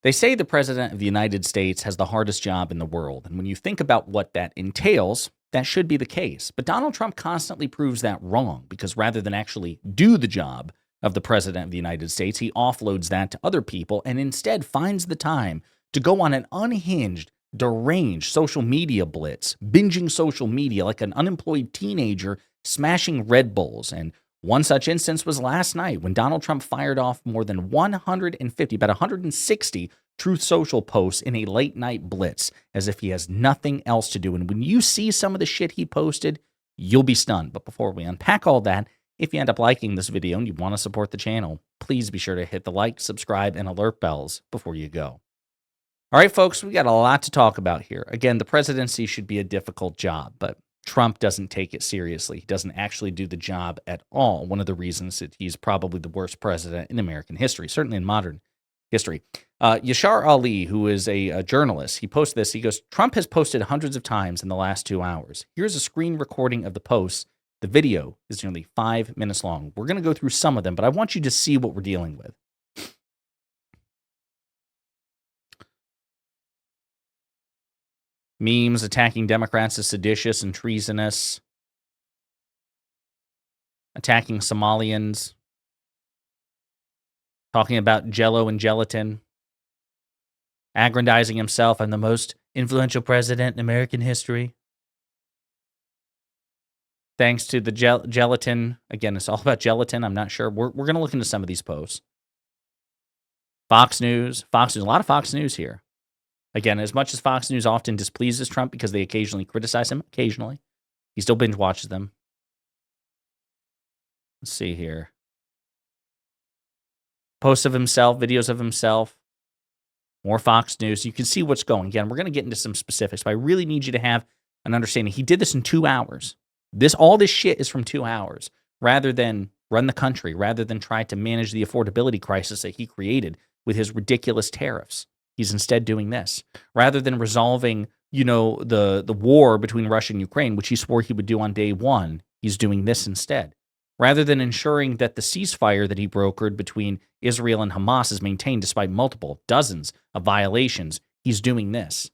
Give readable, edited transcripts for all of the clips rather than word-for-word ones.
They say the president of the United States has the hardest job in the world. And when you think about what that entails, that should be the case. But Donald Trump constantly proves that wrong because rather than actually do the job of the president of the United States, he offloads that to other people and instead finds the time to go on an unhinged, deranged social media blitz, binging social media like an unemployed teenager smashing Red Bulls. And one such instance was last night when Donald Trump fired off more than 150, about 160 Truth Social posts in a late night blitz as if he has nothing else to do. And when you see some of the shit he posted, you'll be stunned. But before we unpack all that, if you end up liking this video and you want to support the channel, please be sure to hit the like, subscribe, and alert bells before you go. All right, folks, we got a lot to talk about here. Again, the presidency should be a difficult job, but Trump doesn't take it seriously. He doesn't actually do the job at all. One of the reasons that he's probably the worst president in American history, certainly in modern history. Yashar Ali, who is a journalist, he posted this. He goes, Trump has posted hundreds of times in the last 2 hours. Here's a screen recording of the posts. The video is nearly 5 minutes long. We're going to go through some of them, but I want you to see what we're dealing with. Memes attacking Democrats as seditious and treasonous. Attacking Somalians. Talking about Jell-O and gelatin. Aggrandizing himself. I'm the most influential president in American history. Thanks to the gelatin. Again, it's all about gelatin. I'm not sure. We're going to look into some of these posts. Fox News. A lot of Fox News here. Again, as much as Fox News often displeases Trump because they occasionally criticize him, he still binge watches them. Let's see here. Posts of himself, videos of himself, more Fox News. You can see what's going. Again, we're going to get into some specifics, but I really need you to have an understanding. He did this in 2 hours. All this shit is from 2 hours. Rather than run the country, rather than try to manage the affordability crisis that he created with his ridiculous tariffs. He's instead doing this. Rather than resolving, the war between Russia and Ukraine, which he swore he would do on day one, he's doing this instead. Rather than ensuring that the ceasefire that he brokered between Israel and Hamas is maintained despite dozens of violations, he's doing this.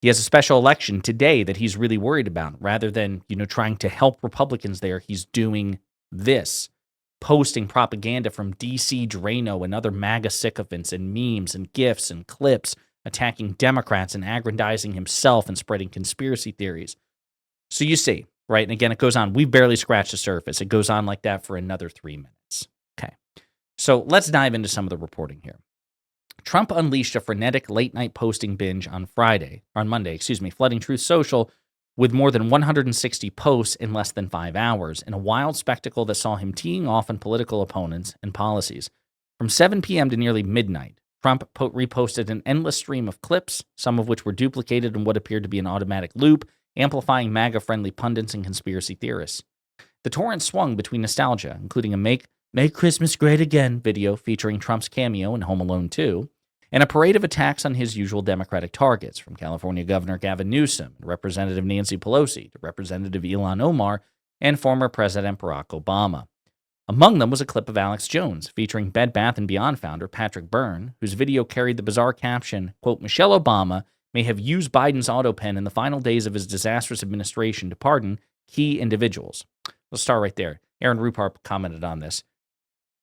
He has a special election today that he's really worried about. Rather than, trying to help Republicans there, he's doing this. Posting propaganda from DC Drano and other MAGA sycophants and memes and GIFs and clips, attacking Democrats and aggrandizing himself and spreading conspiracy theories. So you see, right? And again, it goes on. We've barely scratched the surface. It goes on like that for another 3 minutes. Okay. So let's dive into some of the reporting here. Trump unleashed a frenetic late-night posting binge on Monday, flooding Truth Social with more than 160 posts in less than 5 hours, in a wild spectacle that saw him teeing off on political opponents and policies. From 7 p.m. to nearly midnight, Trump reposted an endless stream of clips, some of which were duplicated in what appeared to be an automatic loop, amplifying MAGA-friendly pundits and conspiracy theorists. The torrent swung between nostalgia, including a Make Christmas Great Again video featuring Trump's cameo in Home Alone 2, and a parade of attacks on his usual Democratic targets, from California Governor Gavin Newsom, Representative Nancy Pelosi, to Representative Ilhan Omar, and former President Barack Obama. Among them was a clip of Alex Jones, featuring Bed Bath & Beyond founder Patrick Byrne, whose video carried the bizarre caption, quote, Michelle Obama may have used Biden's auto pen in the final days of his disastrous administration to pardon key individuals. Let's start right there. Aaron Rupar commented on this.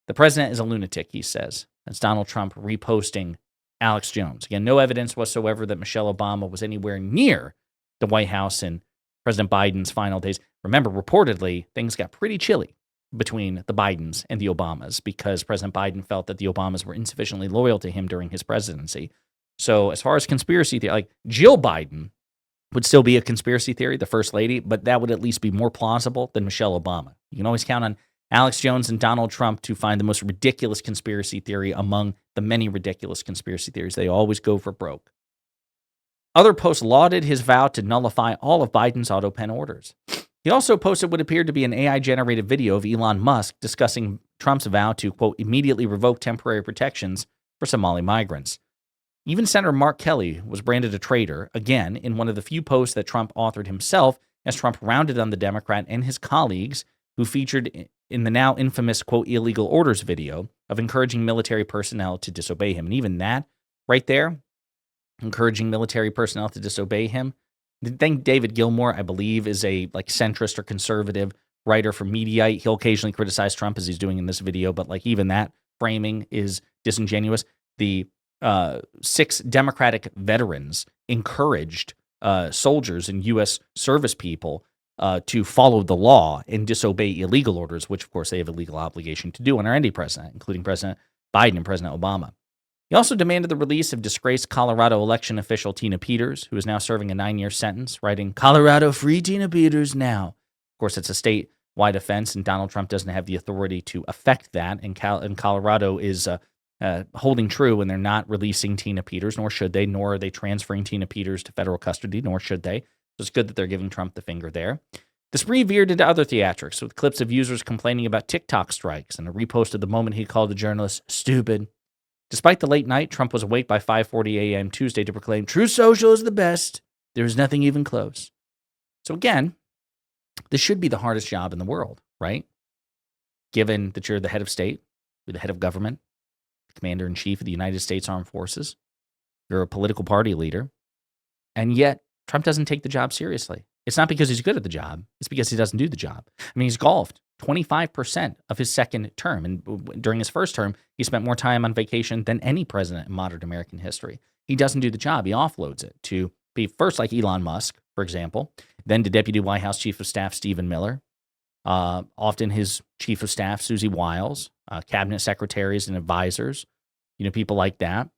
The president is a lunatic, he says. That's Donald Trump reposting Alex Jones. Again, no evidence whatsoever that Michelle Obama was anywhere near the White House in President Biden's final days. Remember, reportedly, things got pretty chilly between the Bidens and the Obamas because President Biden felt that the Obamas were insufficiently loyal to him during his presidency. So as far as conspiracy theory, like Jill Biden would still be a conspiracy theory, the first lady, but that would at least be more plausible than Michelle Obama. You can always count on Alex Jones and Donald Trump to find the most ridiculous conspiracy theory among the many ridiculous conspiracy theories. They always go for broke. Other posts lauded his vow to nullify all of Biden's auto pen orders. He also posted what appeared to be an AI-generated video of Elon Musk discussing Trump's vow to, quote, immediately revoke temporary protections for Somali migrants. Even Senator Mark Kelly was branded a traitor, again, in one of the few posts that Trump authored himself, as Trump rounded on the Democrat and his colleagues who featured in the now infamous, quote, illegal orders video of encouraging military personnel to disobey him. And even that right there, encouraging military personnel to disobey him. I think David Gilmour, I believe, is a centrist or conservative writer for Mediaite. He'll occasionally criticize Trump as he's doing in this video, but even that framing is disingenuous. The 6 Democratic veterans encouraged soldiers and U.S. service people to follow the law and disobey illegal orders, which, of course, they have a legal obligation to do under any president, including President Biden and President Obama. He also demanded the release of disgraced Colorado election official Tina Peters, who is now serving a 9-year sentence, writing, "Colorado, free Tina Peters now." Of course, it's a statewide offense, and Donald Trump doesn't have the authority to affect that, and Colorado is holding true, and they're not releasing Tina Peters, nor should they, nor are they transferring Tina Peters to federal custody, nor should they. So it's good that they're giving Trump the finger there. The spree veered into other theatrics, with clips of users complaining about TikTok strikes and a repost of the moment he called a journalist stupid. Despite the late night, Trump was awake by 5:40 a.m. Tuesday to proclaim, "True Social is the best. There is nothing even close." So again, this should be the hardest job in the world, right? Given that you're the head of state, you're the head of government, commander-in-chief of the United States Armed Forces, you're a political party leader, and yet Trump doesn't take the job seriously. It's not because he's good at the job. It's because he doesn't do the job. I mean, he's golfed 25% of his second term. And during his first term, he spent more time on vacation than any president in modern American history. He doesn't do the job. He offloads it to be first like Elon Musk, for example, then to Deputy White House Chief of Staff Stephen Miller, often his Chief of Staff Susie Wiles, cabinet secretaries and advisors, people like that.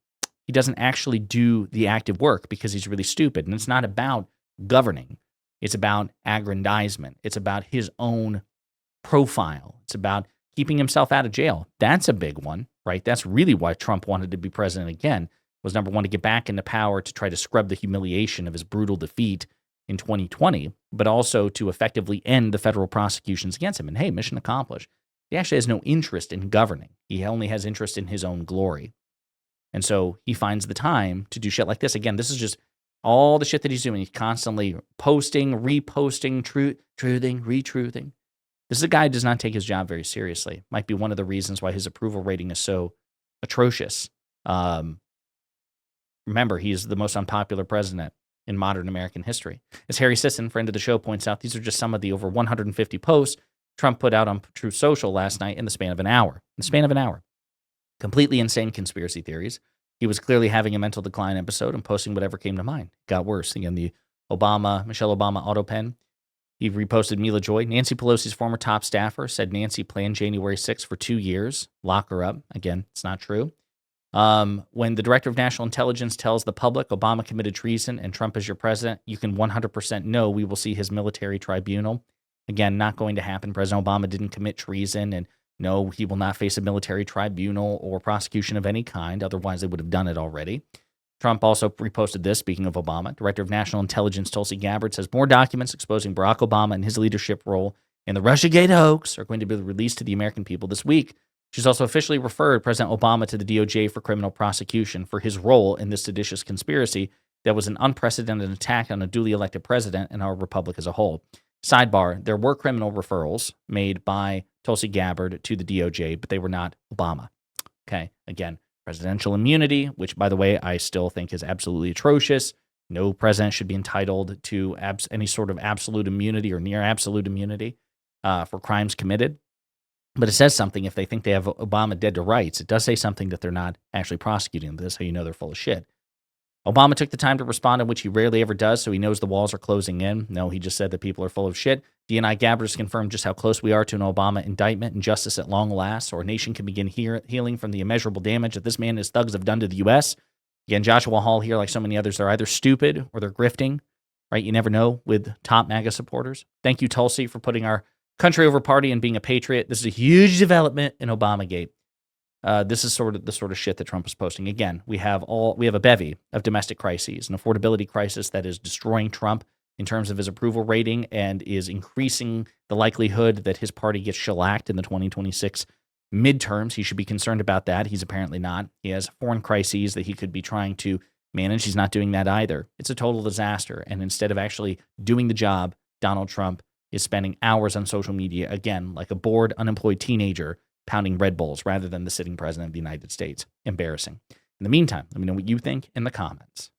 He doesn't actually do the active work because he's really stupid. And it's not about governing. It's about aggrandizement. It's about his own profile. It's about keeping himself out of jail. That's a big one, right? That's really why Trump wanted to be president again, was number one, to get back into power to try to scrub the humiliation of his brutal defeat in 2020, but also to effectively end the federal prosecutions against him. And hey, mission accomplished. He actually has no interest in governing. He only has interest in his own glory. And so he finds the time to do shit like this. Again, this is just all the shit that he's doing. He's constantly posting, reposting, truthing, retruthing. This is a guy who does not take his job very seriously. Might be one of the reasons why his approval rating is so atrocious. Remember, he's the most unpopular president in modern American history. As Harry Sisson, friend of the show, points out, these are just some of the over 150 posts Trump put out on Truth Social last night in the span of an hour. Completely insane conspiracy theories. He was clearly having a mental decline episode and posting whatever came to mind. It got worse. Again, the Michelle Obama auto pen. He reposted Mila Joy. Nancy Pelosi's former top staffer said Nancy planned January 6th for 2 years. Lock her up. Again, it's not true. When the director of national intelligence tells the public Obama committed treason and Trump is your president, you can 100% know we will see his military tribunal. Again, not going to happen. President Obama didn't commit treason, and no, he will not face a military tribunal or prosecution of any kind. Otherwise, they would have done it already. Trump also reposted this, speaking of Obama. Director of National Intelligence Tulsi Gabbard says more documents exposing Barack Obama and his leadership role in the Russiagate hoax are going to be released to the American people this week. She's also officially referred President Obama to the DOJ for criminal prosecution for his role in this seditious conspiracy that was an unprecedented attack on a duly elected president and our republic as a whole. Sidebar, there were criminal referrals made by Tulsi Gabbard to the DOJ, but they were not Obama. Okay, again, presidential immunity, which, by the way, I still think is absolutely atrocious. No president should be entitled to any sort of absolute immunity or near absolute immunity for crimes committed. But it says something if they think they have Obama dead to rights. It does say something that they're not actually prosecuting them. That's how you know they're full of shit. Obama took the time to respond, in which he rarely ever does, so he knows the walls are closing in. No, he just said that people are full of shit. DNI Gabbard has confirmed just how close we are to an Obama indictment and justice at long last, so our nation can begin healing from the immeasurable damage that this man and his thugs have done to the U.S. Again, Joshua Hall here, like so many others, they're either stupid or they're grifting, right? You never know with top MAGA supporters. Thank you, Tulsi, for putting our country over party and being a patriot. This is a huge development in Obamagate. This is sort of the sort of shit that Trump is posting. Again, we have a bevy of domestic crises, an affordability crisis that is destroying Trump in terms of his approval rating and is increasing the likelihood that his party gets shellacked in the 2026 midterms. He should be concerned about that. He's apparently not. He has foreign crises that he could be trying to manage. He's not doing that either. It's a total disaster. And instead of actually doing the job, Donald Trump is spending hours on social media, again, like a bored, unemployed teenager pounding Red Bulls rather than the sitting president of the United States. Embarrassing. In the meantime, let me know what you think in the comments.